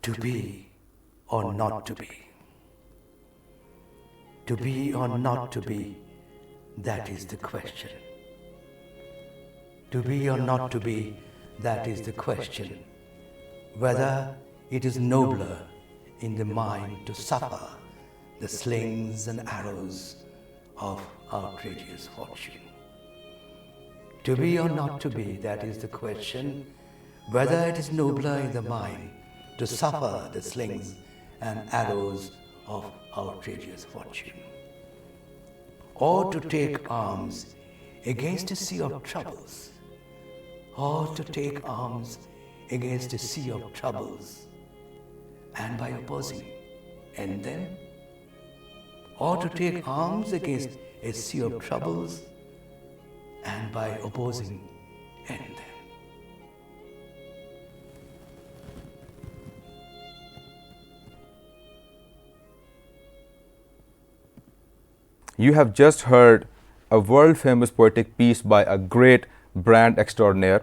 To be or not to be. To be or not to be, that is the question. To be or not to be, that is the question. Whether it is nobler in the mind to suffer the slings and arrows of outrageous fortune. To be or not to be, that is the question. Whether it is nobler in the mind to suffer the slings and arrows of outrageous fortune, or to take arms against a sea of troubles, or to take arms against a sea of troubles, and by opposing, end them, or to take arms against a sea of troubles, and by opposing, end them. You have just heard a world famous poetic piece by a great brand extraordinaire,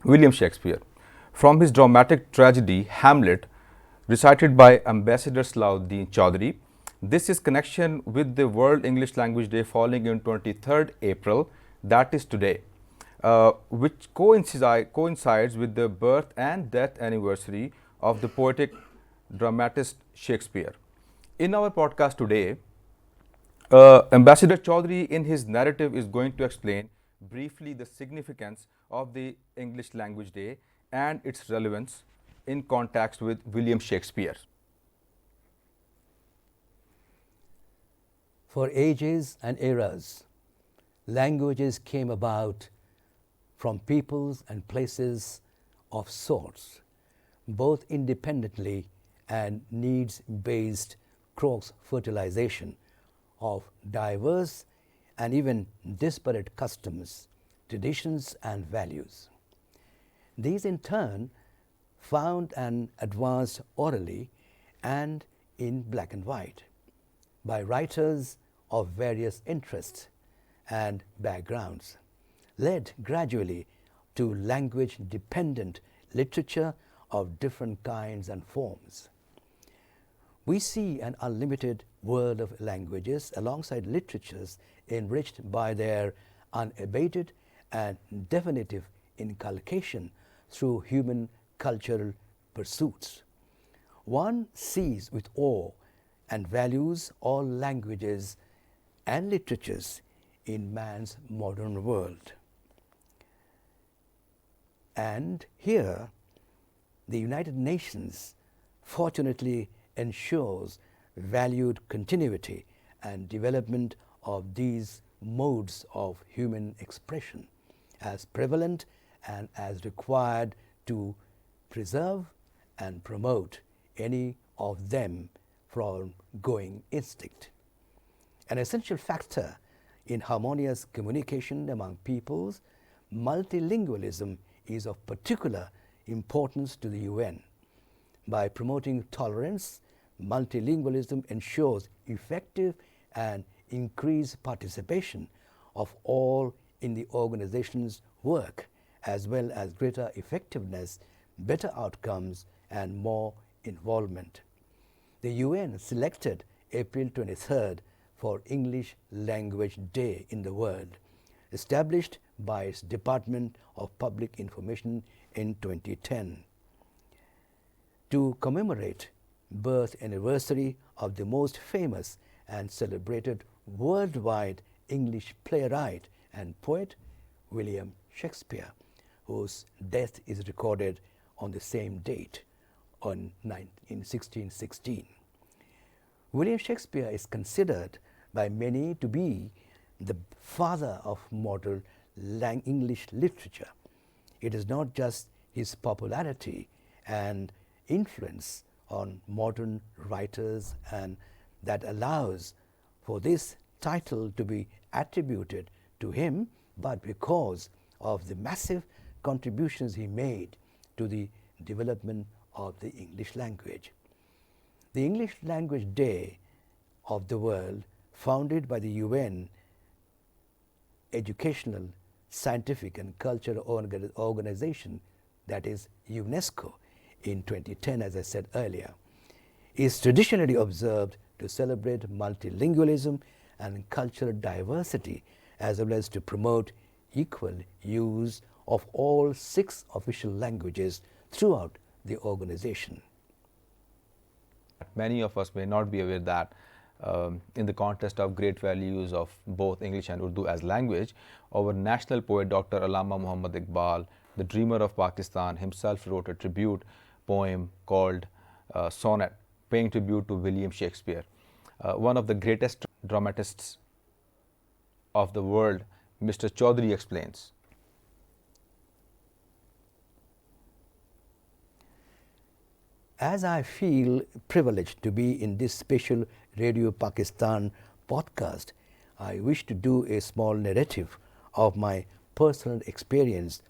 William Shakespeare. From his dramatic tragedy Hamlet, recited by Ambassador Salahuddin Chaudhary. This is connection with the World English Language Day falling in 23rd April, that is today, which coincides with the birth and death anniversary of the poetic dramatist Shakespeare. In our podcast today, Ambassador Chaudhary in his narrative is going to explain briefly the significance of the English Language Day and its relevance in context with William Shakespeare. For ages and eras, languages came about from peoples and places of sorts, both independently and needs-based cross-fertilization of diverse and even disparate customs, traditions and values. These in turn found and advanced orally and in black and white by writers of various interests and backgrounds, led gradually to language-dependent literature of different kinds and forms. We see an unlimited world of languages alongside literatures enriched by their unabated and definitive inculcation through human cultural pursuits. One sees with awe and values all languages and literatures in man's modern world. And here, the United Nations fortunately ensures valued continuity and development of these modes of human expression as prevalent and as required to preserve and promote any of them from going extinct. An essential factor in harmonious communication among peoples, multilingualism is of particular importance to the UN. By promoting tolerance, multilingualism ensures effective and increased participation of all in the organization's work, as well as greater effectiveness, better outcomes, and more involvement. The UN selected April 23rd for English Language Day in the world, established by its Department of Public Information in 2010. To commemorate birth anniversary of the most famous and celebrated worldwide English playwright and poet, William Shakespeare, whose death is recorded on the same date in 1616. William Shakespeare is considered by many to be the father of modern English literature. It is not just his popularity and influence on modern writers and that allows for this title to be attributed to him, but because of the massive contributions he made to the development of the English language. The English Language Day of the world, founded by the UN Educational, Scientific and Cultural Organization, that is UNESCO, in 2010, as I said earlier, is traditionally observed to celebrate multilingualism and cultural diversity, as well as to promote equal use of all 6 official languages throughout the organization. Many of us may not be aware that in the context of great values of both English and Urdu as language, our national poet Dr. Allama Muhammad Iqbal, the dreamer of Pakistan, himself wrote a tribute poem called Sonnet, paying tribute to William Shakespeare, one of the greatest dramatists of the world. Mr. Chaudhary explains. As I feel privileged to be in this special Radio Pakistan podcast, I wish to do a small narrative of my personal experience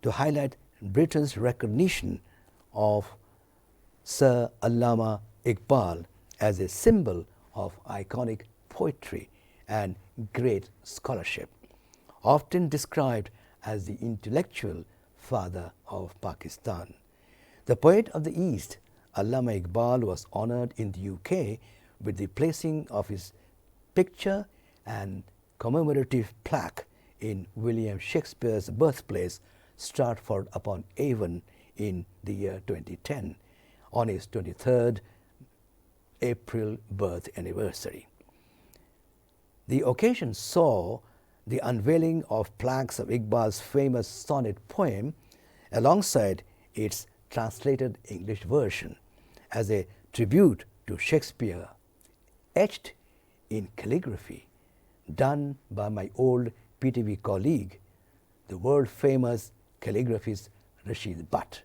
to highlight Britain's recognition of Sir Allama Iqbal as a symbol of iconic poetry and great scholarship, often described as the intellectual father of Pakistan. The poet of the East, Allama Iqbal, was honored in the UK with the placing of his picture and commemorative plaque in William Shakespeare's birthplace, Stratford-upon-Avon, in the year 2010, on his 23rd April birth anniversary. The occasion saw the unveiling of plaques of Iqbal's famous sonnet poem alongside its translated English version as a tribute to Shakespeare, etched in calligraphy, done by my old PTV colleague, the world-famous calligraphist Rashid Butt,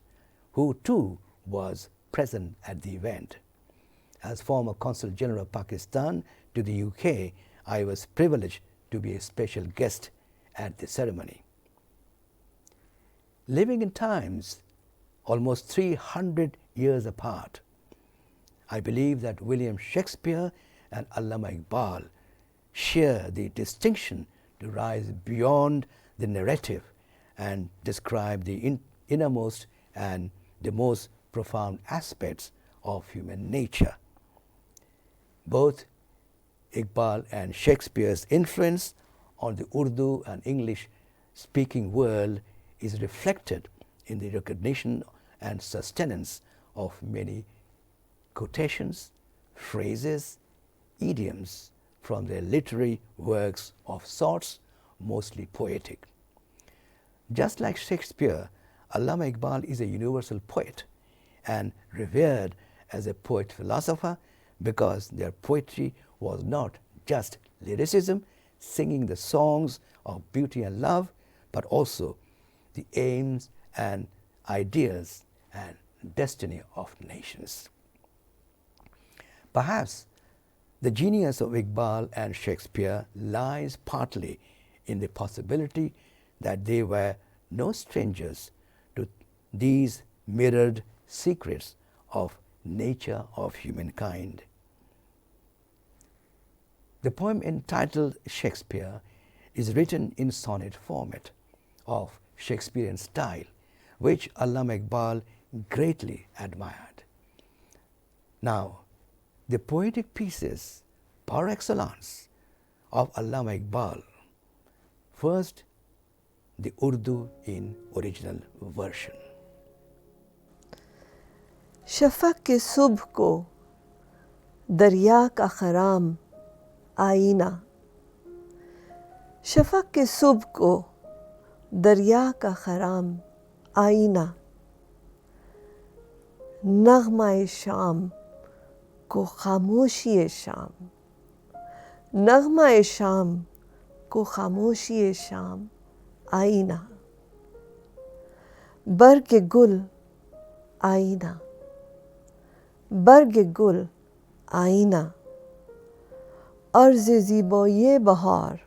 who too was present at the event. As former Consul General of Pakistan to the UK, I was privileged to be a special guest at the ceremony. Living in times almost 300 years apart, I believe that William Shakespeare and Allama Iqbal share the distinction to rise beyond the narrative and describe the innermost and the most profound aspects of human nature. Both Iqbal and Shakespeare's influence on the Urdu and English-speaking world is reflected in the recognition and sustenance of many quotations, phrases, idioms from their literary works of sorts, mostly poetic. Just like Shakespeare, Allama Iqbal is a universal poet and revered as a poet-philosopher because their poetry was not just lyricism, singing the songs of beauty and love, but also the aims and ideals and destiny of nations. Perhaps the genius of Iqbal and Shakespeare lies partly in the possibility that they were no strangers to these mirrored secrets of nature of humankind. The poem entitled Shakespeare is written in sonnet format of Shakespearean style, which Allama Iqbal greatly admired. Now, the poetic pieces par excellence of Allama Iqbal. First, the Urdu in original version. शफ़क़ के सुबह को दरिया का खराम आईना, शफ़क़ के सुबह को दरिया का खराम आईना, नग़्मा-ए शाम को खामोशी शाम, नग़्मा-ए शाम को खामोशी शाम आईना, बर्ग गुल आईना, बर्ग गुल आईना, अर्ज़ ज़ीबोये बहार,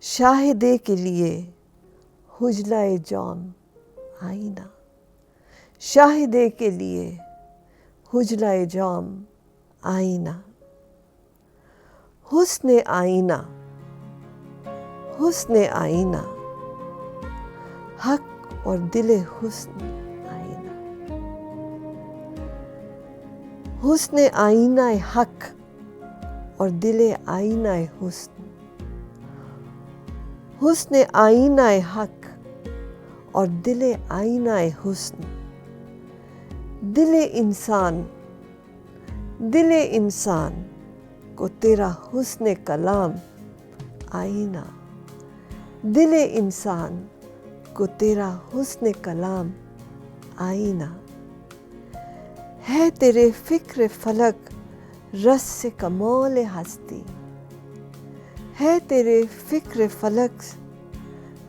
शाहिदे के लिए हुजला-ए जाम आईना, शाहिदे के लिए हुजला-ए जाम आईना, हुस्न आईना, हुस्न आईना, हक और दिल हुस्न आईना। हुस्न आईना हक और दिले आईना हुस्न, हुस्न आईना हक और दिले आईना हुस्न, दिले इंसान को तेरा हुस्न कलाम आईना, दिले इंसान को तेरा हुस्न कलाम आईना। है तेरे फिक्र फलक रस से कमाल हस्ती, है तेरे फिक्र फलक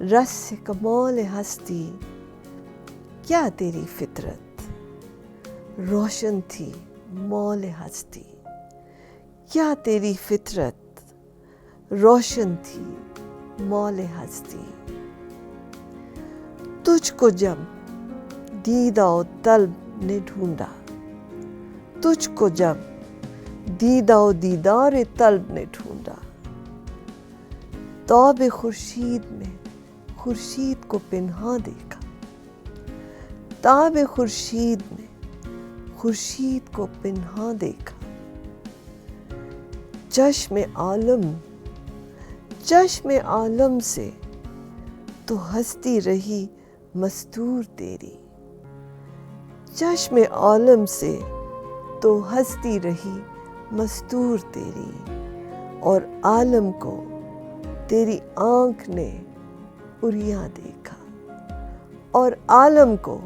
रस से कमाल हस्ती। क्या तेरी फितरत रोशन थी मौल हस्ती, क्या तेरी फितरत रोशन थी मौल हस्ती। तुझको जब दीदा तलब ने ढूंढा, तुझको जब दीदार तलब ने ढूंढा, तौबे खुर्शीद में खुर्शीद को पिन्हा देखा, ताबे खुर्शीद में खुर्शीद को पिन्हा देखा। चश्मे आलम से तो हंसती रही मस्तूर तेरी, चश्मे आलम से तो हंसती रही मस्तूर तेरी। और आलम को तेरी आँख ने उरिया देखा, और आलम को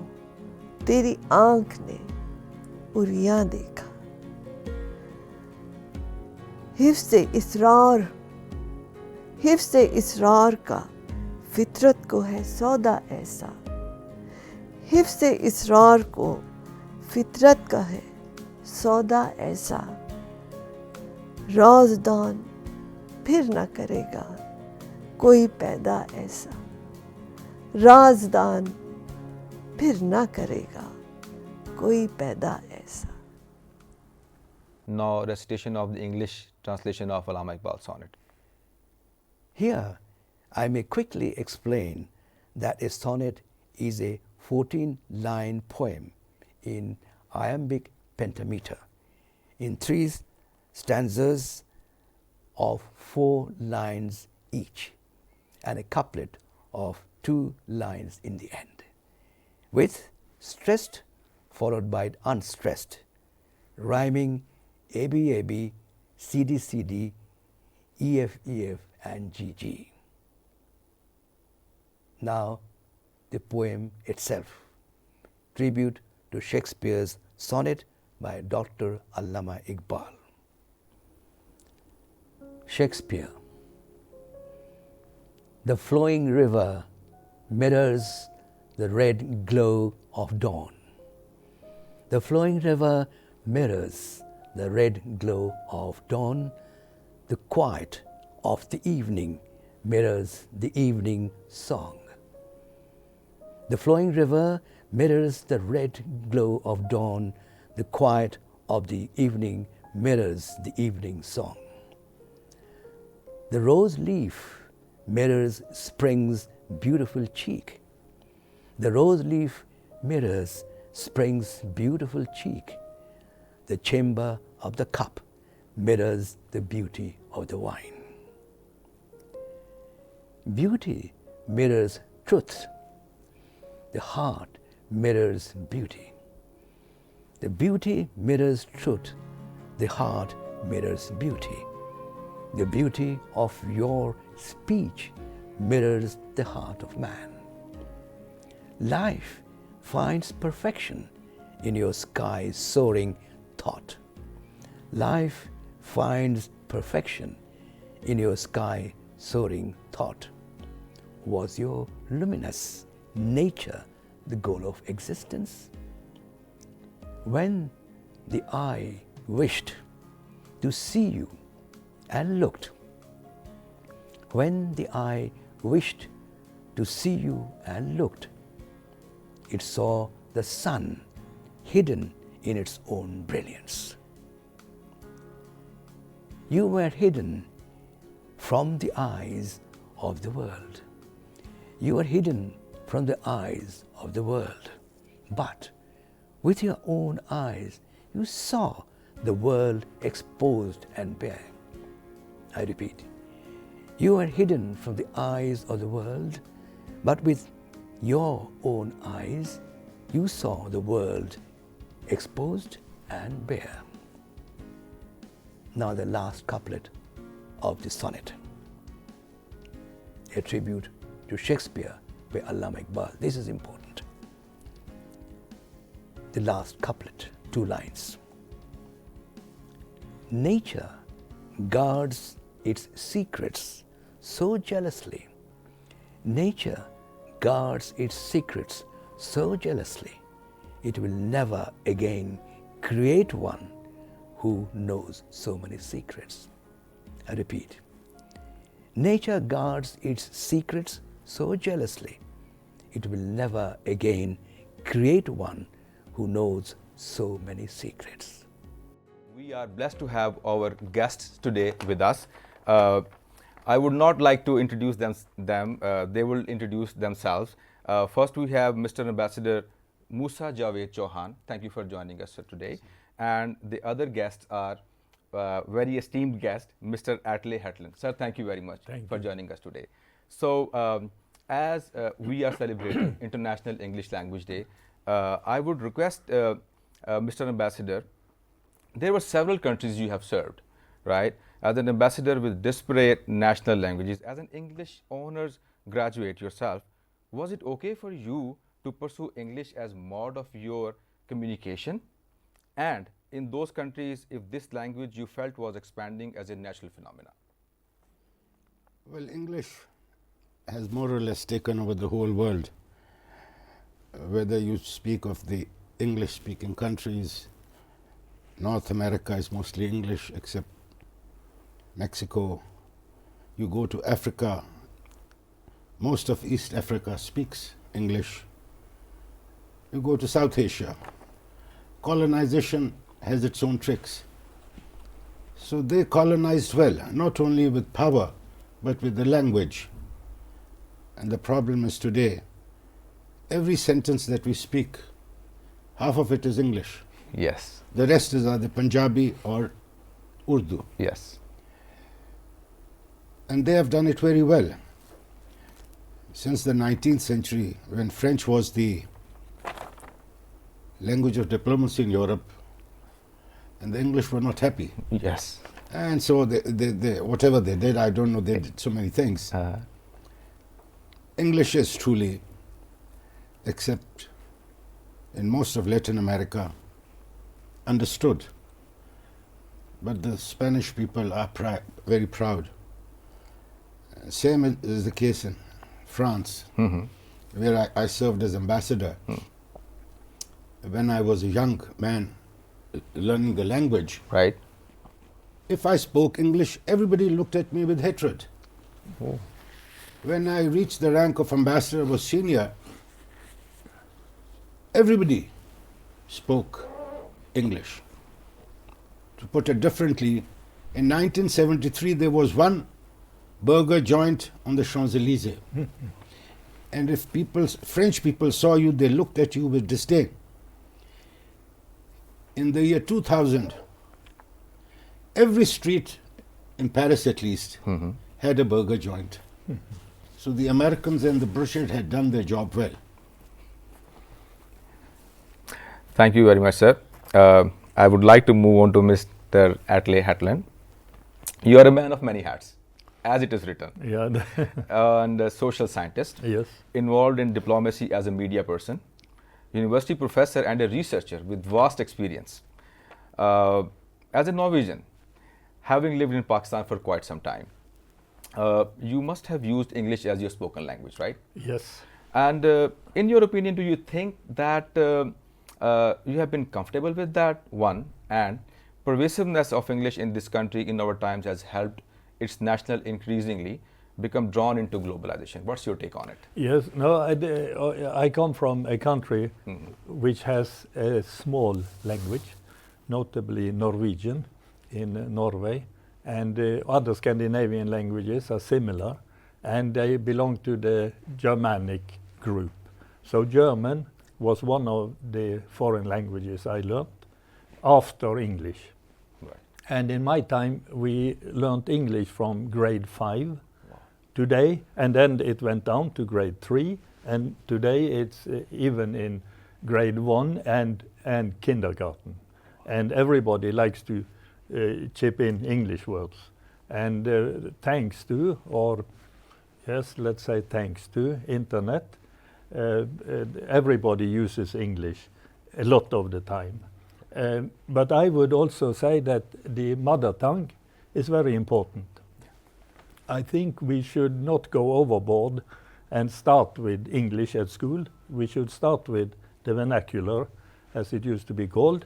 तेरी आँख ने उरिया देखा। हिफ्ज़े इसरार का फितरत को है सौदा ऐसा, हिफ्ज़े इसरार को फितरत का है सौदा ऐसा। राज़दान फिर न करेगा कोई पैदा ऐसा, राज़दान फिर न करेगा कोई पैदा ऐसा। Now recitation of the English translation of Allama Iqbal's sonnet. Here, I may quickly explain that a sonnet is a 14-line poem in iambic pentameter, in 3 stanzas of 4 lines each, and a couplet of 2 lines in the end, with stressed followed by unstressed, rhyming AB AB, CD CD, EF EF, and GG. Now, the poem itself, tribute to Shakespeare's sonnet by Dr. Allama Iqbal. Shakespeare. The flowing river mirrors the red glow of dawn. The flowing river mirrors the red glow of dawn. The quiet of the evening mirrors the evening song. The flowing river mirrors the red glow of dawn. The quiet of the evening mirrors the evening song. The rose leaf mirrors spring's beautiful cheek. The rose leaf mirrors spring's beautiful cheek. The chamber of the cup mirrors the beauty of the wine. Beauty mirrors truth. The heart mirrors beauty. The beauty mirrors truth. The heart mirrors beauty. The beauty of your speech mirrors the heart of man. Life finds perfection in your sky soaring thought. Life finds perfection in your sky soaring thought. Was your luminous nature the goal of existence? When the eye wished to see you and looked, when the eye wished to see you and looked, it saw the sun hidden in its own brilliance. You were hidden from the eyes of the world. You were hidden from the eyes of the world. But with your own eyes, you saw the world exposed and bare. I repeat, you are hidden from the eyes of the world, but with your own eyes, you saw the world exposed and bare. Now the last couplet of the sonnet, a tribute to Shakespeare by Allama Iqbal. This is important. The last couplet, 2 lines. Nature guards its secrets so jealously. Nature guards its secrets so jealously, it will never again create one who knows so many secrets. I repeat, nature guards its secrets so jealously, it will never again create one who knows so many secrets. We are blessed to have our guests today with us. I would not like to introduce them. They will introduce themselves. First, we have Mr. Ambassador Musa Javed Chauhan. Thank you for joining us today. And the other guests are very esteemed guest, Mr. Atle Hetland. Sir, thank you very much for joining us today. So, as we are celebrating International English Language Day, I would request Mr. Ambassador, there were several countries you have served, right? As an ambassador with disparate national languages, as an English honors graduate yourself, was it okay for you to pursue English as mode of your communication? And in those countries, if this language you felt was expanding as a natural phenomena? Well, English has more or less taken over the whole world. Whether you speak of the English-speaking countries, North America is mostly English except Mexico. You go to Africa, most of East Africa speaks English. You go to South Asia, colonization has its own tricks. So they colonized well, not only with power, but with the language. And the problem is today, every sentence that we speak, half of it is English. Yes. The rest is either Punjabi or Urdu. Yes. And they have done it very well. Since the 19th century, when French was the language of diplomacy in Europe, and the English were not happy. Yes. And so they whatever they did, I don't know, they did so many things. English is truly, except in most of Latin America, understood. But the Spanish people are very proud. Same is the case in France, where I served as ambassador. When I was a young man learning the language, Right. if I spoke English, everybody looked at me with hatred. Oh. When I reached the rank of ambassador, was senior, everybody spoke English. To put it differently, in 1973 there was one burger joint on the Champs-Élysées. And if French people saw you, they looked at you with disdain. In the year 2000, every street in Paris at least had a burger joint. So the Americans and the British had done their job well. Thank you very much, sir. I would like to move on to Mr. Atle Hetland. You are a man of many hats, as it is written. Yeah. And a social scientist, Yes. involved in diplomacy as a media person, university professor and a researcher with vast experience. As a Norwegian, having lived in Pakistan for quite some time, you must have used English as your spoken language, right? Yes. And in your opinion, do you think that you have been comfortable with that, one, and pervasiveness of English in this country in our times has helped its national increasingly become drawn into globalization? What's your take on it? Yes. No, I come from a country which has a small language, notably Norwegian in Norway, and other Scandinavian languages are similar, and they belong to the Germanic group. So German was one of the foreign languages I learned after English. And in my time, we learned English from grade 5 today, and then it went down to grade 3, and today it's even in grade 1 and kindergarten. And everybody likes to chip in English words. And thanks to, or yes, let's say thanks to internet, everybody uses English a lot of the time. But I would also say that the mother tongue is very important. I think we should not go overboard and start with English at school. We should start with the vernacular, as it used to be called,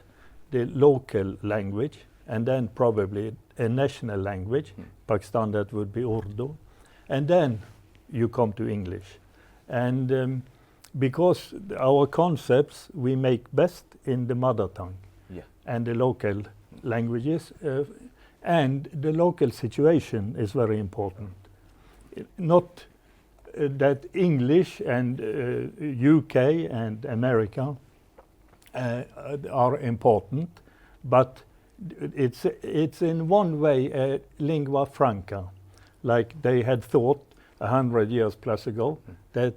the local language, and then probably a national language. Pakistan, that would be Urdu. And then you come to English. And because our concepts we make best in the mother tongue and the local languages, and the local situation is very important. Not that English and UK and America are important, but it's in one way a lingua franca, like they had thought 100 years plus ago that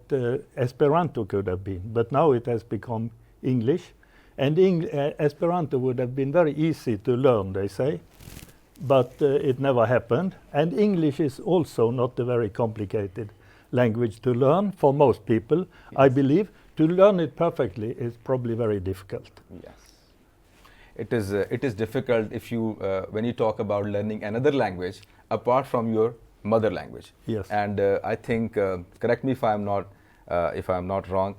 Esperanto could have been, but now it has become English. And Esperanto would have been very easy to learn, they say, but it never happened. And English is also not a very complicated language to learn for most people. Yes. I believe to learn it perfectly is probably very difficult. Yes, it is difficult if you when you talk about learning another language apart from your mother language. Yes. And I think, correct me if I'm not wrong,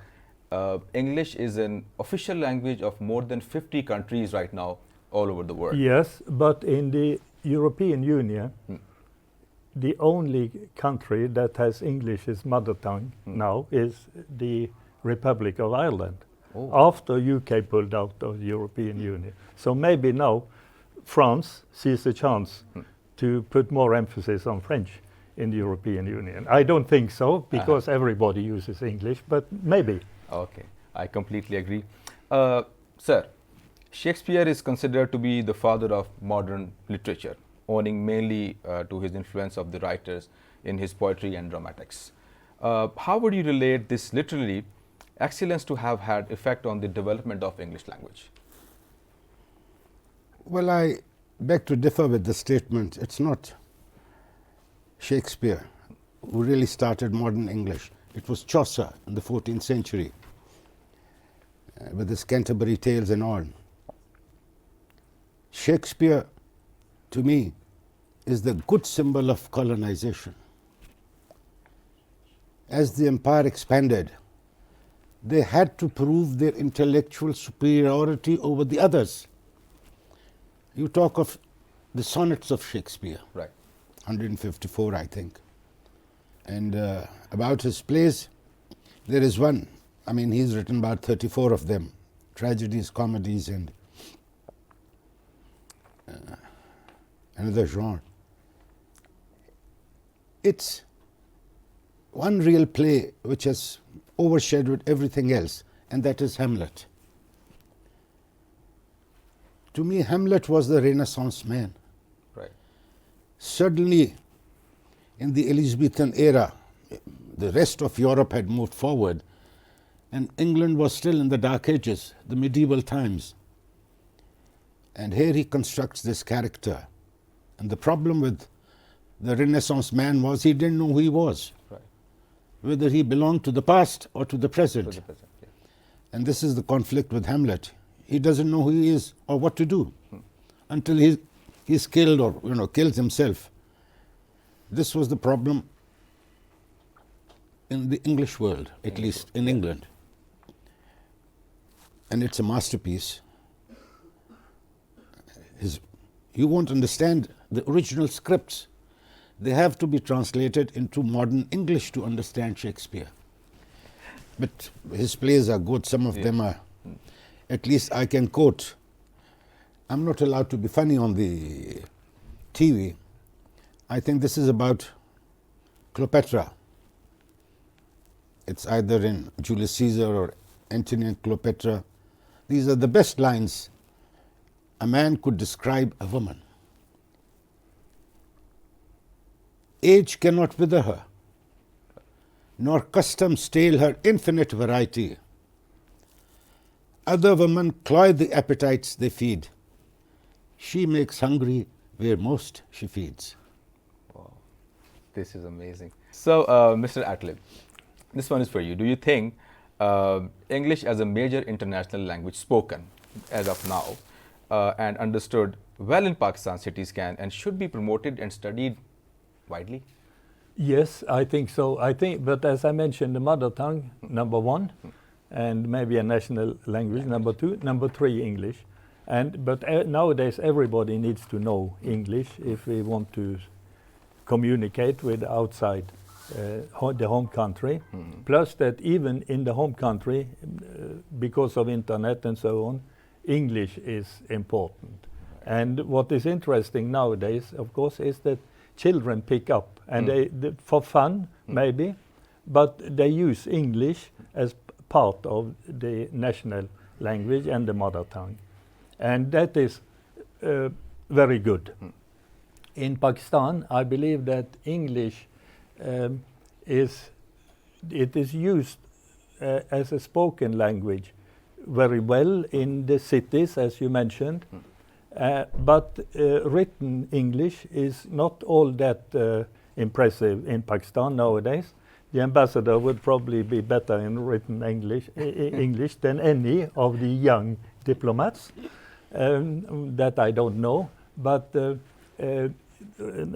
English is an official language of more than 50 countries right now all over the world. Yes, but in the European Union, the only country that has English as mother tongue now is the Republic of Ireland, after UK pulled out of the European Union. So maybe now France sees a chance to put more emphasis on French in the European Union. I don't think so, because everybody uses English, but maybe. Okay, I completely agree. Sir, Shakespeare is considered to be the father of modern literature, owing mainly to his influence of the writers in his poetry and dramatics. How would you relate this literary excellence to have had effect on the development of English language? Well, I beg to differ with the statement. It's not Shakespeare who really started modern English. It was Chaucer in the 14th century with his Canterbury Tales and all. Shakespeare, to me, is the good symbol of colonization. As the empire expanded, they had to prove their intellectual superiority over the others. You talk of the sonnets of Shakespeare, right? 154, I think. And about his plays, there is one. I mean, he's written about 34 of them, tragedies, comedies, and another genre. It's one real play which has overshadowed everything else, and that is Hamlet. To me, Hamlet was the Renaissance man. Right. Suddenly, in the Elizabethan era, the rest of Europe had moved forward, and England was still in the Dark Ages, the medieval times. And here he constructs this character. And the problem with the Renaissance man was he didn't know who he was, right, whether he belonged to the past or to the present. To the present, yeah. And this is the conflict with Hamlet. He doesn't know who he is or what to do until he's killed or kills himself. This was the problem in the English world, at least in England. And it's a masterpiece. You won't understand the original scripts. They have to be translated into modern English to understand Shakespeare. But his plays are good. Some of them are, at least I can quote. I'm not allowed to be funny on the TV. I think this is about Cleopatra. It's either in Julius Caesar or Antony and Cleopatra. These are the best lines a man could describe a woman. Age cannot wither her, nor custom stale her infinite variety. Other women cloy the appetites they feed. She makes hungry where most she feeds. Wow, this is amazing. So, Mr. Atlib, this one is for you. Do you think English as a major international language spoken as of now and understood well in Pakistan cities can and should be promoted and studied widely? Yes, I think so. But as I mentioned, the mother tongue, number one, and maybe a national language, number two, number three, English. But nowadays everybody needs to know English if we want to communicate with outside the home country. Plus that even in the home country, because of internet and so on, English is important. And what is interesting nowadays, of course, is that children pick up, and they for fun maybe, but they use English as part of the national language and the mother tongue. And that is very good. In Pakistan, I believe that English is used as a spoken language very well in the cities, as you mentioned. But written English is not all that impressive in Pakistan nowadays. The ambassador would probably be better in written English than any of the young diplomats. That I don't know. But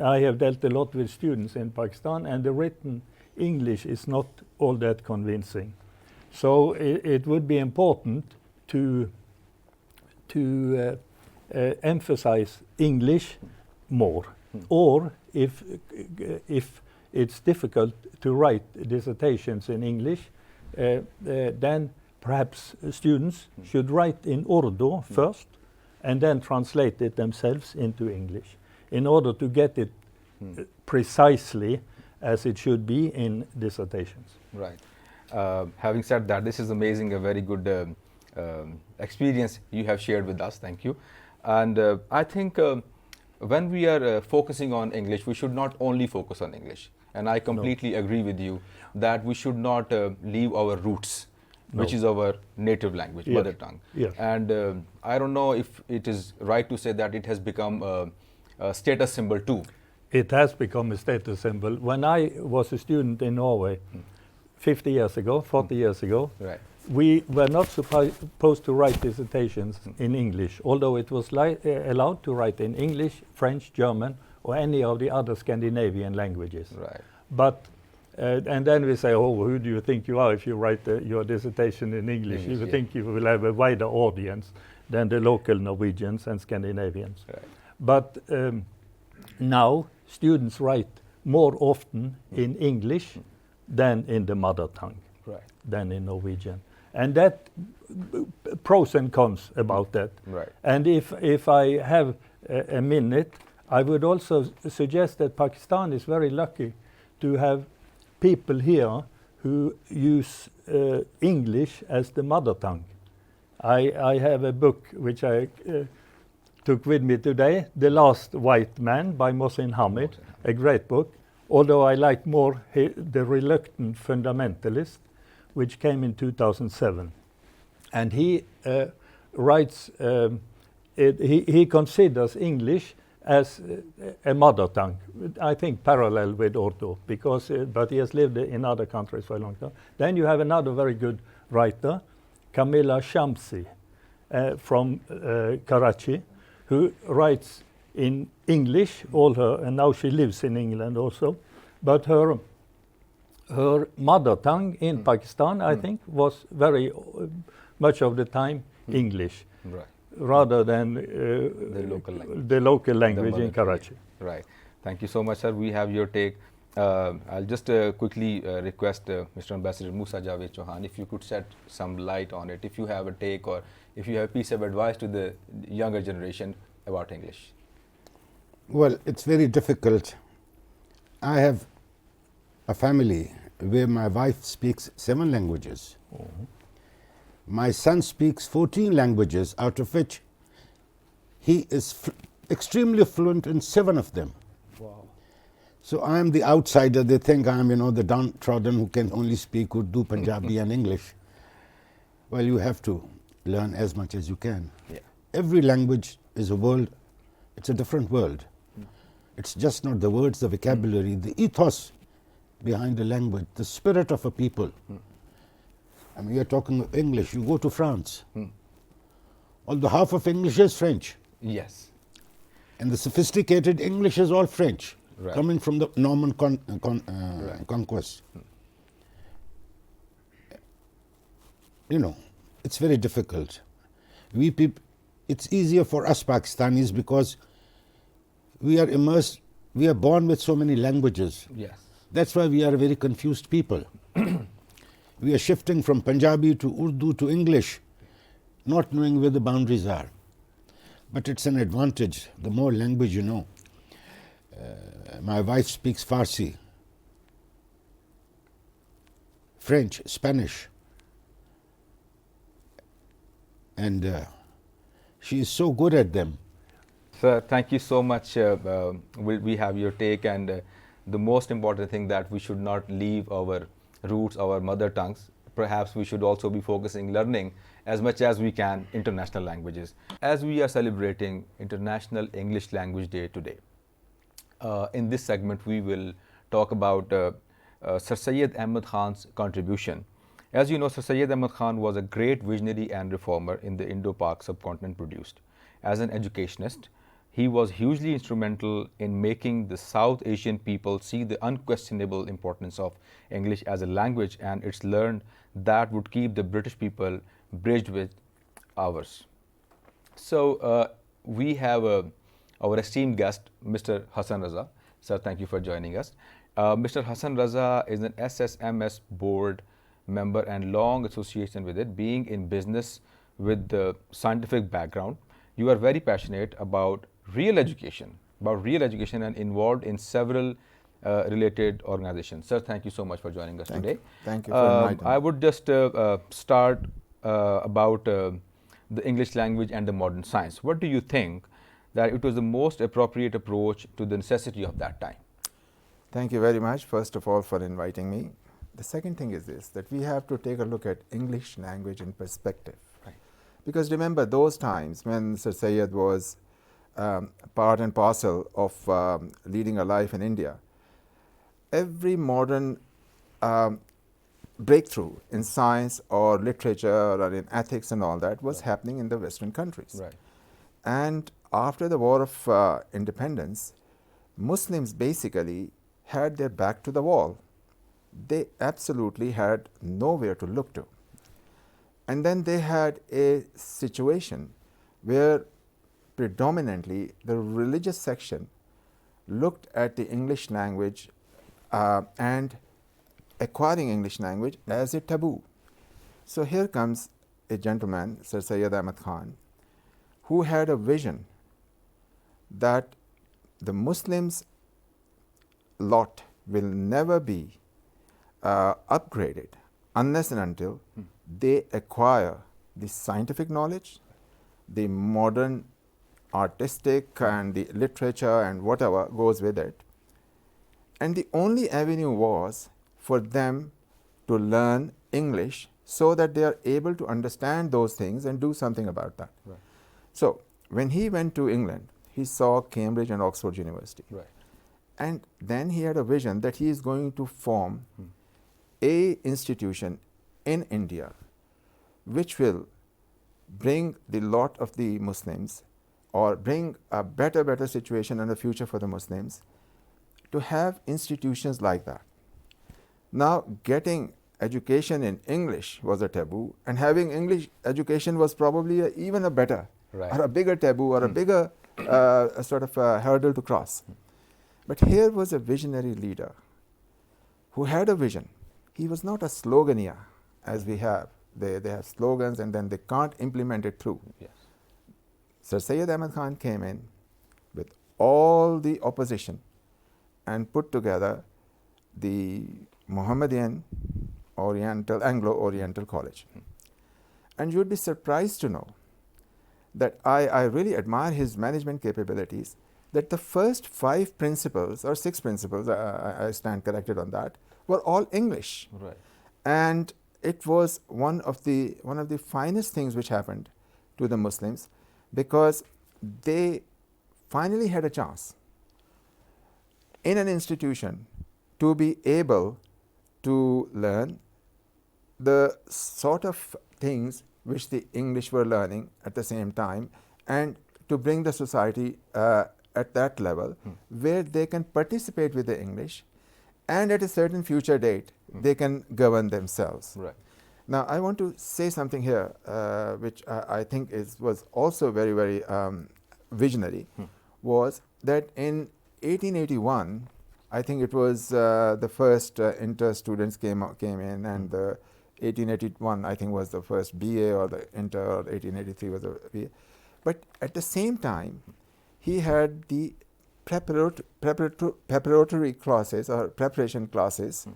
I have dealt a lot with students in Pakistan, and the written English is not all that convincing. So it would be important to emphasize English more, or if it's difficult to write dissertations in English, then perhaps students should write in Urdu first and then translate it themselves into English in order to get it precisely as it should be in dissertations. Right. Having said that, this is amazing, a very good experience you have shared with us. Thank you. And I think when we are focusing on English, we should not only focus on English. And I completely agree with you that we should not leave our roots, which is our native language, mother tongue. Yes. And I don't know if it is right to say that it has become a status symbol too. It has become a status symbol. When I was a student in Norway 50 years ago, 40 years ago, Right. we were not supposed to write dissertations in English, although it was allowed to write in English, French, German, or any of the other Scandinavian languages. Right. But and then we say, oh, who do you think you are if you write your dissertation in English? You think you will have a wider audience than the local Norwegians and Scandinavians. Right. But now students write more often in English than in the mother tongue, Right. than in Norwegian. And that, pros and cons about that. Right. And if I have a minute, I would also suggest that Pakistan is very lucky to have people here who use English as the mother tongue. I have a book which I took with me today, The Last White Man by Mohsin Hamid, a great book, although I like more The Reluctant Fundamentalist, which came in 2007. And he writes, he considers English as a mother tongue, I think parallel with Urdu, because but he has lived in other countries for a long time. Then you have another very good writer, Kamila Shamsi, from Karachi, who writes in English, and now she lives in England also, but her mother tongue in Pakistan, I think, was very much of the time English. Right. Rather than the local language in Karachi. Right. Thank you so much, sir. We have your take. I'll just quickly request Mr. Ambassador Musa Javed Chauhan, if you could shed some light on it, if you have a take or if you have a piece of advice to the younger generation about English. Well, it's very difficult. I have a family where my wife speaks 7 languages. My son speaks 14 languages, out of which he is extremely fluent in 7 of them. Wow. So I am the outsider. They think I am, the downtrodden who can only speak Urdu, Punjabi and English. Well, you have to learn as much as you can. Yeah. Every language is a world. It's a different world. It's just not the words, the vocabulary, the ethos behind the language, the spirit of a people. I mean, you're talking English. You go to France. Although half of English is French. Yes. And the sophisticated English is all French, Right. coming from the Norman conquest. It's very difficult. It's easier for us Pakistanis because we are immersed, we are born with so many languages. Yes. That's why we are a very confused people. We are shifting from Punjabi to Urdu to English, not knowing where the boundaries are. But it's an advantage, the more language you know. My wife speaks Farsi, French, Spanish, and she is so good at them. Sir, thank you so much. We have your take, and the most important thing that we should not leave our roots, our mother tongues. Perhaps we should also be focusing learning as much as we can international languages. As we are celebrating International English Language Day today, in this segment we will talk about Sir Syed Ahmad Khan's contribution. As you know, Sir Syed Ahmad Khan was a great visionary and reformer in the Indo-Pak subcontinent produced. As an educationist, he was hugely instrumental in making the South Asian people see the unquestionable importance of English as a language and its learned that would keep the British people bridged with ours. So we have our esteemed guest, Mr. Hassan Raza. Sir, thank you for joining us. Mr. Hassan Raza is an SSMS board member and long association with it, being in business with the scientific background. You are very passionate about real education and involved in several related organizations. Sir, thank you so much for joining us today. Thank you for inviting me. I would just start about the English language and the modern science. What do you think that it was the most appropriate approach to the necessity of that time? Thank you very much, first of all, for inviting me. The second thing is this, that we have to take a look at English language in perspective. Right. Because remember those times when Sir Syed was part and parcel of leading a life in India, every modern breakthrough in science or literature or in ethics and all that was happening in the Western countries. Right. And after the War of Independence, Muslims basically had their back to the wall. They absolutely had nowhere to look to. And then they had a situation where predominantly the religious section looked at the English language and acquiring English language as a taboo. So here comes a gentleman, Sir Syed Ahmad Khan, who had a vision that the Muslims' lot will never be upgraded unless and until they acquire the scientific knowledge, the modern artistic and the literature and whatever goes with it. And the only avenue was for them to learn English so that they are able to understand those things and do something about that. Right. So when he went to England, he saw Cambridge and Oxford University. Right. And then he had a vision that he is going to form a institution in India which will bring the lot of the Muslims or bring a better situation and a future for the Muslims to have institutions like that. Now, getting education in English was a taboo, and having English education was probably even a better or a bigger taboo or a bigger sort of a hurdle to cross. But here was a visionary leader who had a vision. He was not a sloganier as we have. They have slogans and then they can't implement it through. Yes. Sir Syed Ahmad Khan came in with all the opposition and put together the Mohammedan Anglo-Oriental College. And you would be surprised to know that I really admire his management capabilities, that the first 5 principles or 6 principles, I stand corrected on that, were all English. Right. And it was one of the finest things which happened to the Muslims, because they finally had a chance in an institution to be able to learn the sort of things which the English were learning at the same time, and to bring the society at that level where they can participate with the English, and at a certain future date they can govern themselves. Right. Now, I want to say something here which I think was also very, very visionary, was that in 1881, I think it was the first inter students came in, and the 1881 I think was the first BA, or the inter, or 1883 was the BA. But at the same time, he had the preparatory classes or preparation classes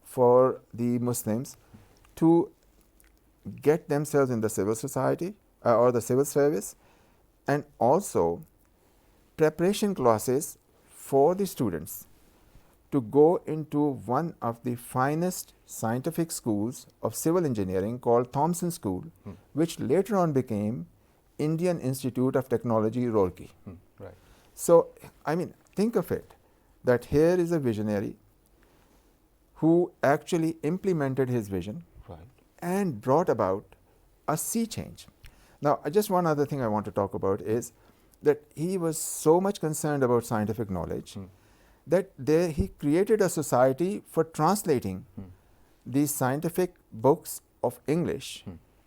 for the Muslims to get themselves in the civil society or the civil service, and also preparation classes for the students to go into one of the finest scientific schools of civil engineering called Thomson School, which later on became Indian Institute of Technology, Roorkee. Right. So, I mean, think of it, that here is a visionary who actually implemented his vision, Right. and brought about a sea change. Now, just one other thing I want to talk about is that he was so much concerned about scientific knowledge that he created a society for translating these scientific books of English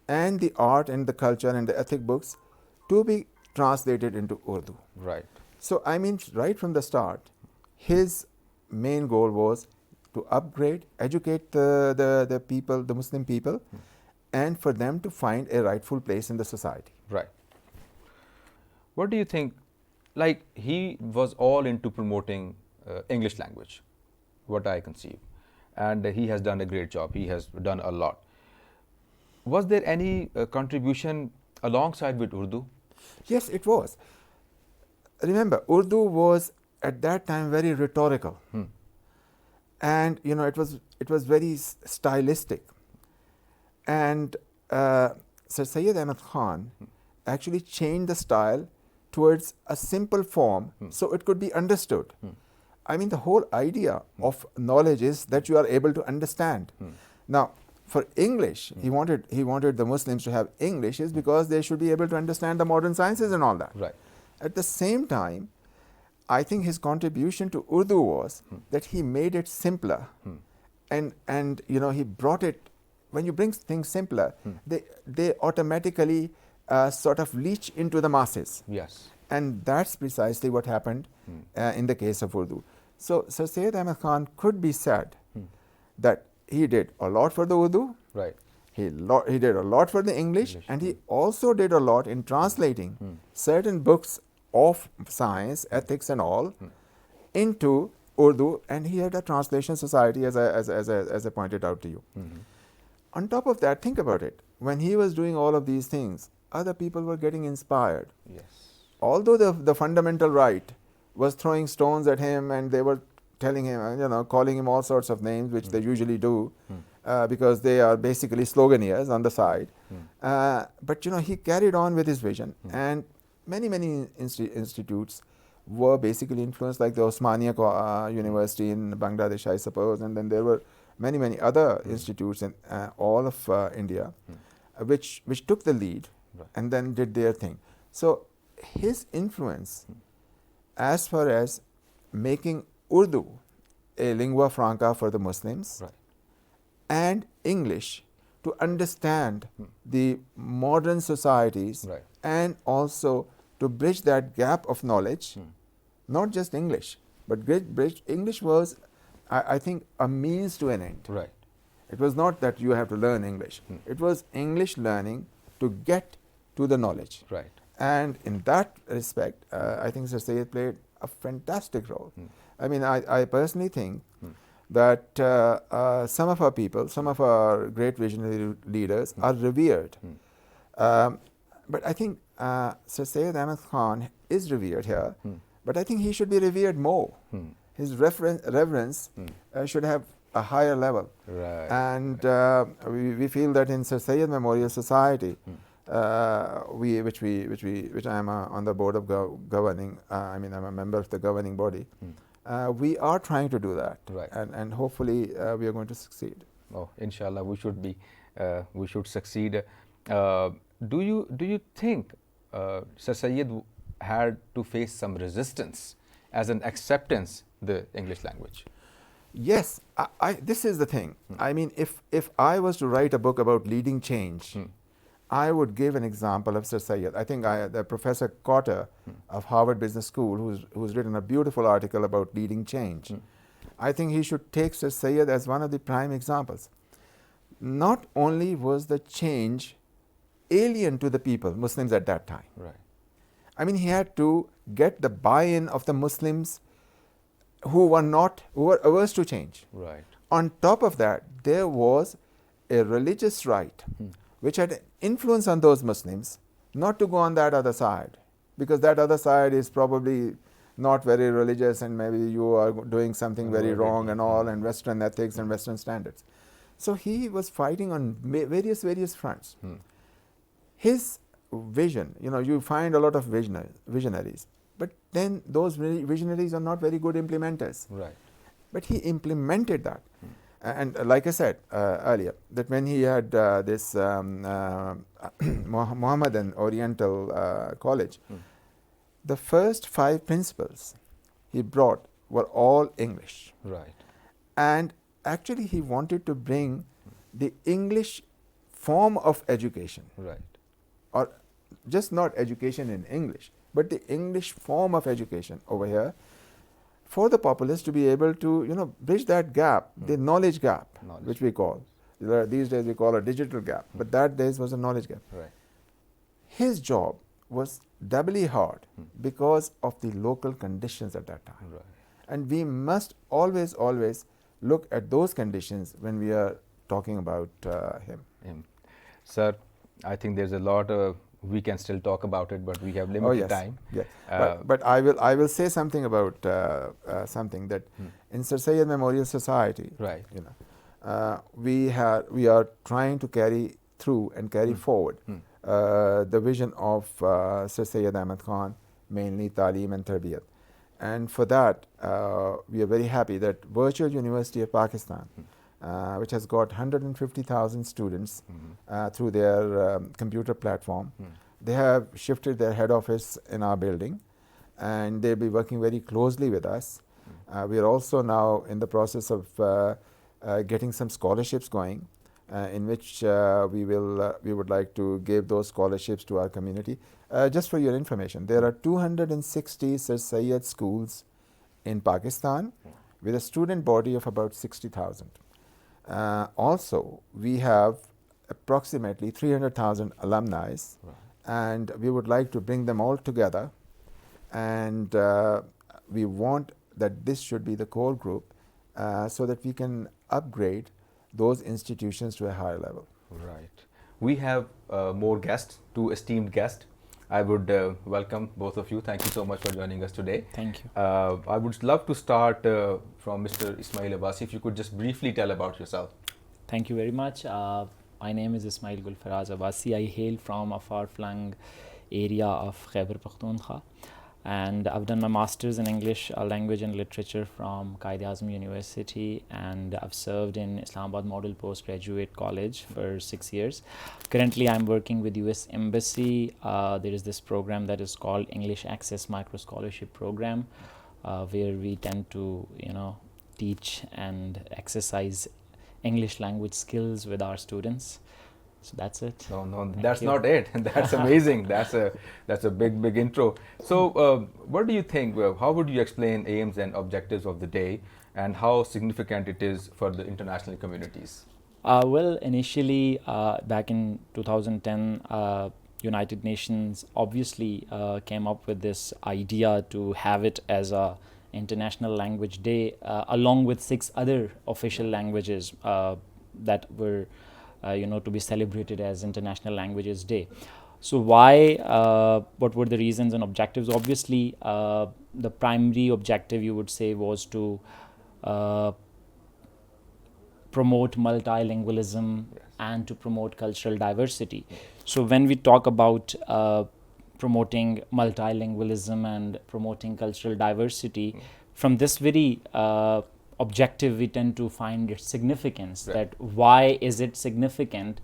and the art and the culture and the ethic books to be translated into Urdu. Right. So, I mean, right from the start, his main goal was to upgrade, educate the people, the Muslim people, and for them to find a rightful place in the society. Right. What do you think? Like, he was all into promoting English language, what I conceive, and he has done a great job. He has done a lot. Was there any contribution alongside with Urdu? Yes, it was. Remember, Urdu was at that time very rhetorical, and you know, it was very stylistic. And Sir Syed Ahmad Khan actually changed the style towards a simple form so it could be understood. I mean, the whole idea of knowledge is that you are able to understand. Now, for English, he wanted the Muslims to have English is because they should be able to understand the modern sciences and all that. Right. At the same time, I think his contribution to Urdu was that he made it simpler, and you know, he brought it. When you bring things simpler, they automatically sort of leach into the masses. Yes. And that's precisely what happened in the case of Urdu. So Sir Syed Ahmad Khan could be said that he did a lot for the Urdu, Right. he did a lot for the English, and he also did a lot in translating certain books of science, ethics and all into Urdu, and he had a translation society, as I pointed out to you. On top of that, think about it. When he was doing all of these things, other people were getting inspired. Yes. Although the fundamental right was throwing stones at him, and they were telling him, you know, calling him all sorts of names, which they usually do, because they are basically sloganeers on the side. But you know, he carried on with his vision, and many institutes were basically influenced, like the Osmania University in Bangladesh, I suppose, and then there were many other institutes in all of India, which took the lead and then did their thing. So his influence as far as making Urdu a lingua franca for the Muslims, Right. and English to understand the modern societies, Right. and also to bridge that gap of knowledge, not just English, but bridge. English was, I think, a means to an end. Right. It was not that you have to learn English. It was English learning to get to the knowledge. Right. And in that respect, I think Sir Syed played a fantastic role. I mean, I personally think that some of our people, some of our great visionary leaders are revered. But I think Sir Syed Ahmad Khan is revered here, but I think he should be revered more. His reverence should have a higher level. Right. And we feel that in Sir Syed Memorial Society, which I am on the board of governing, I'm a member of the governing body, we are trying to do that. Right. And hopefully we are going to succeed. Oh, inshallah, we should succeed. Do you think Sir Syed had to face some resistance as an acceptance the English language? Yes, this is the thing. I mean, if I was to write a book about leading change, I would give an example of Sir Syed. I think the Professor Cotter of Harvard Business School, who's written a beautiful article about leading change, I think he should take Sir Syed as one of the prime examples. Not only was the change alien to the people, Muslims at that time. Right. I mean, he had to get the buy-in of the Muslims who were averse to change. Right. On top of that, there was a religious right which had influence on those Muslims not to go on that other side, because that other side is probably not very religious and maybe you are doing something very wrong and all, and Western ethics and Western standards. So he was fighting on various fronts. His vision, you find a lot of visionaries, but then those visionaries are not very good implementers. Right. But he implemented that. And like I said earlier, that when he had this Mohammedan Oriental College, the first 5 principles he brought were all English. Right. And actually he wanted to bring the English form of education. Right. Or just not education in English, but the English form of education over here, for the populace to be able to, bridge that gap, the knowledge gap, which we call. These days we call a digital gap, but that days was a knowledge gap. Right. His job was doubly hard because of the local conditions at that time. Right. And we must always look at those conditions when we are talking about him. Sir, I think there's a lot we can still talk about it, but we have limited time. Yes. But I will say something about something that in Sir Syed Memorial Society, right, we are trying to carry through and carry forward the vision of Sir Syed Ahmad Khan, mainly Taaleem and Tarbiyat. And for that, we are very happy that Virtual University of Pakistan, which has got 150,000 students through their computer platform. They have shifted their head office in our building, and they'll be working very closely with us. We are also now in the process of getting some scholarships going, in which we would like to give those scholarships to our community. Just for your information, there are 260 Sir Syed schools in Pakistan with a student body of about 60,000. Also, we have approximately 300,000 alumni, and we would like to bring them all together, and we want that this should be the core group so that we can upgrade those institutions to a higher level. Right. We have more guests, 2 esteemed guests. I would welcome both of you. Thank you so much for joining us today. Thank you. I would love to start from Mr. Ismail Abbasi. If you could just briefly tell about yourself. Thank you very much. My name is Ismail Gulfaraz Abbasi. I hail from a far-flung area of Khyber Pakhtunkhwa, and I've done my master's in English language and literature from Quaid-e-Azam University, and I've served in Islamabad Model Postgraduate College for 6 years. Currently I'm working with US Embassy. There is this program that is called English Access Micro Scholarship Program, where we tend to teach and exercise English language skills with our students. So that's it. No, that's not it. That's amazing. That's a big intro. So what do you think, how would you explain aims and objectives of the day, and how significant it is for the international communities? Well, initially back in 2010, United Nations obviously came up with this idea to have it as a International Language Day, along with 6 other official languages that were to be celebrated as International Languages Day. So why, what were the reasons and objectives? Obviously, the primary objective, you would say, was to promote multilingualism and to promote cultural diversity. So when we talk about promoting multilingualism and promoting cultural diversity, from this very objective, we tend to find its significance. That why is it significant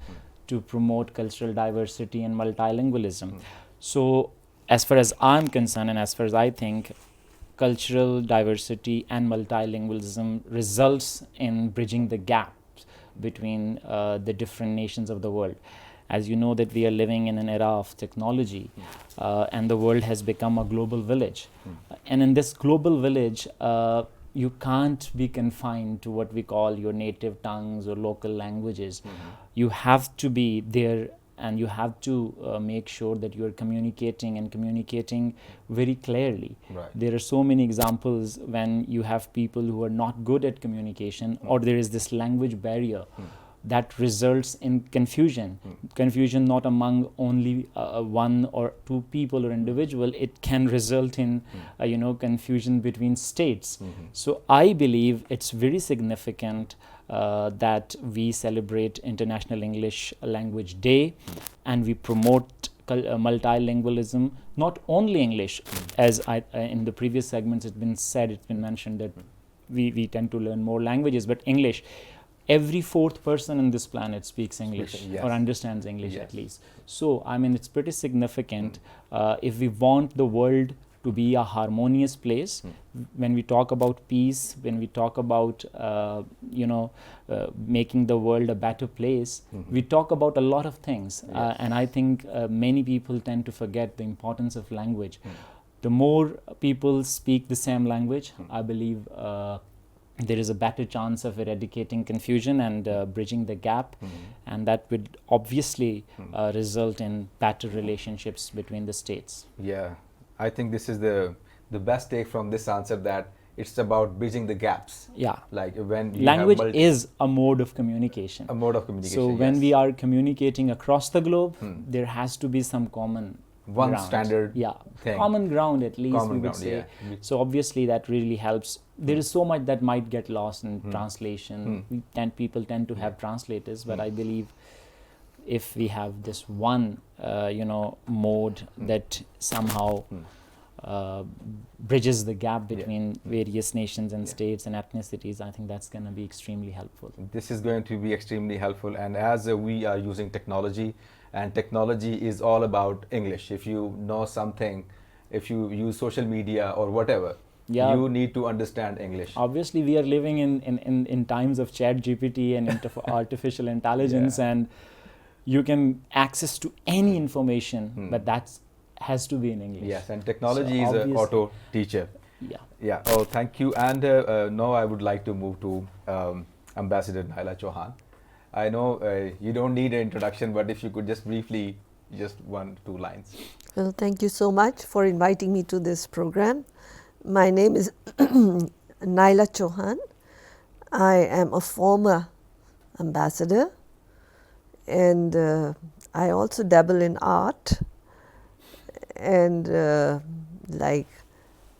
to promote cultural diversity and multilingualism? So as far as I'm concerned, and as far as I think, cultural diversity and multilingualism results in bridging the gaps between the different nations of the world. As you know, that we are living in an era of technology, and the world has become a global village. And in this global village, you can't be confined to what we call your native tongues or local languages. You have to be there, and you have to make sure that you are communicating very clearly. There are so many examples when you have people who are not good at communication, or there is this language barrier that results in confusion. Confusion not among only one or two people or individual. It can result in confusion between states. So I believe it's very significant that we celebrate International English Language Day, and we promote multilingualism, not only English, as in the previous segments it's been mentioned that we tend to learn more languages, but English. Every fourth person on this planet speaks English or understands English at least. So, I mean, it's pretty significant if we want the world to be a harmonious place. When we talk about peace, when we talk about, making the world a better place, we talk about a lot of things. And I think many people tend to forget the importance of language. The more people speak the same language, I believe there is a better chance of eradicating confusion and bridging the gap, and that would obviously result in better relationships between the states. Yeah, I think this is the best take from this answer, that it's about bridging the gaps. Yeah, like when you language is a mode of communication. A mode of communication. So when we are communicating across the globe, there has to be some common one ground. standard thing. Common ground at least, common we would ground, say. Yeah. So obviously that really helps. There is so much that might get lost in translation. People tend to have translators, but I believe if we have this one mode that somehow bridges the gap between various nations and states and ethnicities, I think that's going to be extremely helpful. This is going to be extremely helpful, and as we are using technology, and technology is all about English. If you know something, if you use social media or whatever, you need to understand English. Obviously, we are living in times of chat GPT and artificial intelligence, and you can access to any information, but that has to be in English. Yes, and technology is an auto teacher. Yeah. Oh, thank you. And now I would like to move to Ambassador Naila Chauhan. I know you don't need an introduction, but if you could just briefly, just 1-2 lines. Well, thank you so much for inviting me to this program. My name is Naila Chauhan. I am a former ambassador, and I also dabble in art. And like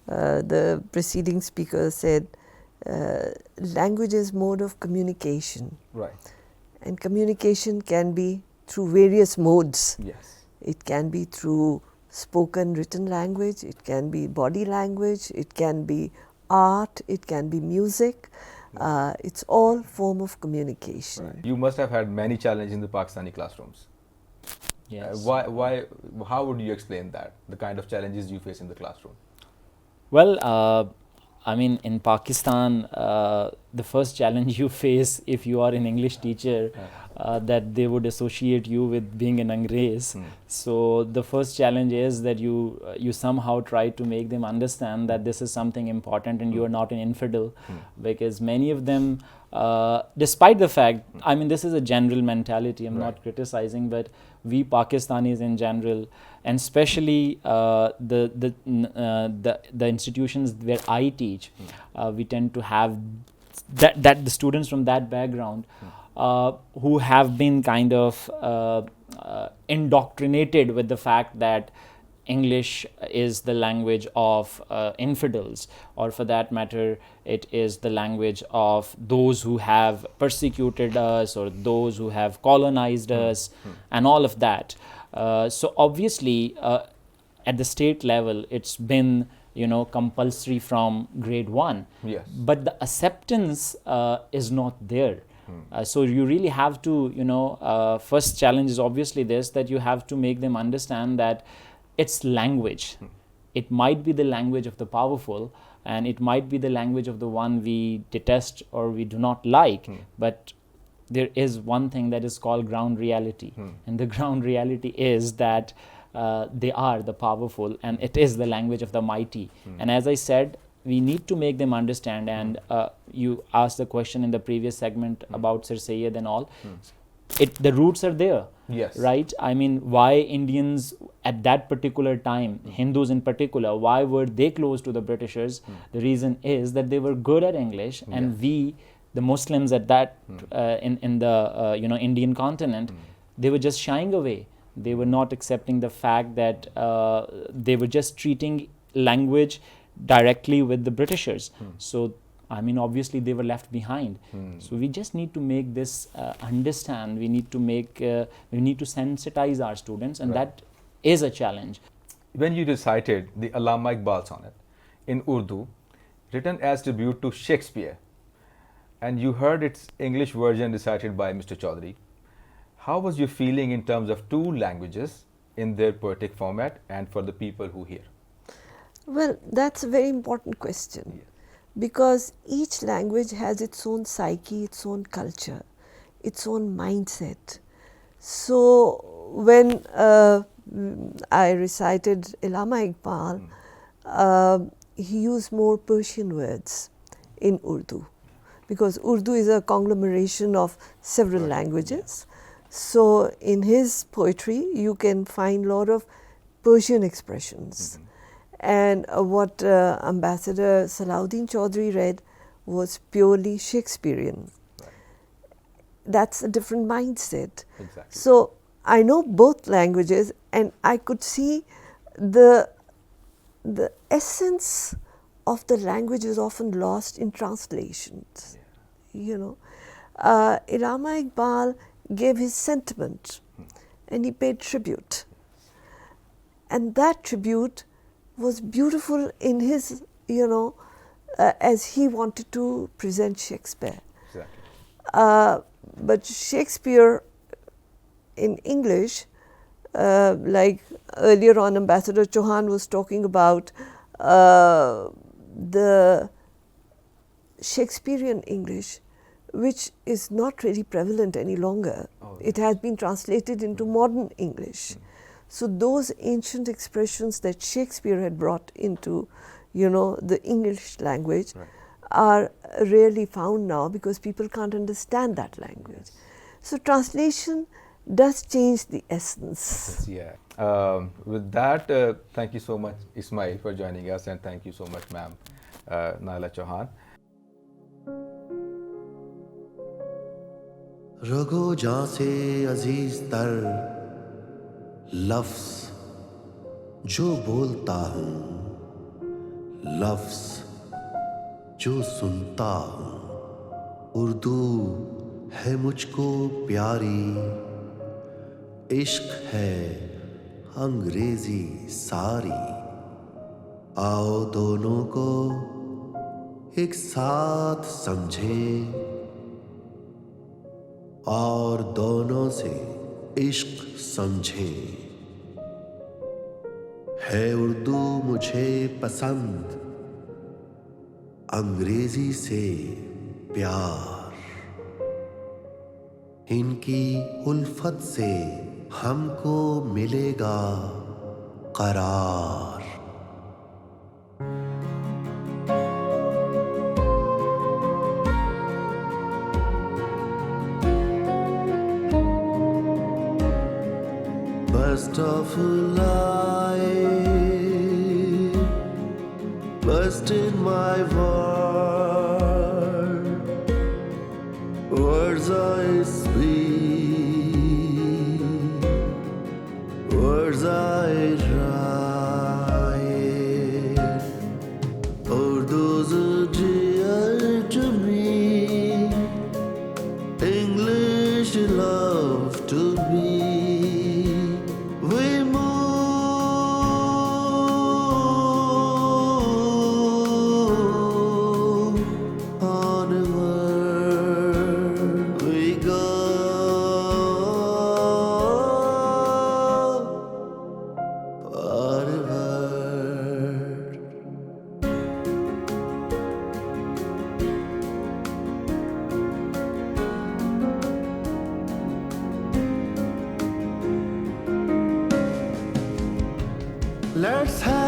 the preceding speaker said, language is mode of communication. Right. And communication can be through various modes. Yes. It can be through spoken written language, it can be body language, it can be art, it can be music. It's all form of communication. Right. You must have had many challenges in the Pakistani classrooms. Yes. How would you explain that, the kind of challenges you face in the classroom? Well, I mean, in Pakistan, the first challenge you face if you are an English teacher, that they would associate you with being an Angrez. So the first challenge is that you somehow try to make them understand that this is something important and you are not an infidel, because many of them, despite the fact, I mean, this is a general mentality, I'm not criticizing, but we Pakistanis in general, and especially the institutions where I teach, we tend to have that the students from that background who have been kind of indoctrinated with the fact that English is the language of infidels, or for that matter, it is the language of those who have persecuted us or those who have colonized us, and all of that. So obviously, at the state level, it's been compulsory from grade 1. Yes. But the acceptance is not there. So you really have to, first challenge is obviously this, that you have to make them understand that it's language. It might be the language of the powerful, and it might be the language of the one we detest or we do not like, but there is one thing that is called ground reality. And the ground reality is that they are the powerful, and it is the language of the mighty. And as I said, we need to make them understand. And you asked the question in the previous segment about Sir Syed and all. The roots are there. Yes. Right? I mean, why Indians at that particular time, Hindus in particular, why were they close to the Britishers? The reason is that they were good at English, and we, the Muslims at that, in the Indian continent, they were just shying away. They were not accepting the fact that they were just treating language directly with the Britishers. So I mean, obviously they were left behind. So we just need to make this understand. We need to sensitize our students, and that is a challenge. When you recited the Allama Iqbal sonnet in Urdu, written as tribute to Shakespeare, and you heard its English version recited by Mr. Chaudhary, how was your feeling in terms of two languages in their poetic format and for the people who hear? Well, that's a very important question. Yes. Because each language has its own psyche, its own culture, its own mindset. So when I recited Allama Iqbal, he used more Persian words in Urdu, because Urdu is a conglomeration of several languages. So in his poetry, you can find a lot of Persian expressions. And what Ambassador Salahuddin Chaudhary read was purely Shakespearean. That's a different mindset. Exactly. So I know both languages, and I could see the essence of the language is often lost in translations. Allama Iqbal gave his sentiment, and he paid tribute. And that tribute was beautiful in his, as he wanted to present Shakespeare. Exactly. But Shakespeare in English, like earlier on Ambassador Chauhan was talking about the Shakespearean English, which is not really prevalent any longer. It has been translated into modern English. So those ancient expressions that Shakespeare had brought into, the English language are rarely found now, because people can't understand that language. So translation does change the essence. Yeah. With that, thank you so much, Ismail, for joining us, and thank you so much, ma'am, Naila Chauhan. रगो जां से अजीज तर लफ्ज जो बोलता हूँ, लफ्ज जो सुनता हूँ, उर्दू है मुझको प्यारी, इश्क है अंग्रेजी सारी, आओ दोनों को एक साथ समझें और दोनों से इश्क समझें। है उर्दू मुझे पसंद, अंग्रेजी से प्यार, इनकी उल्फत से हमको मिलेगा करार। Burst of light burst in my word, words words I speak, words I write, Urdu's dear to me, English love to me. We move onward, we go forward. Let's have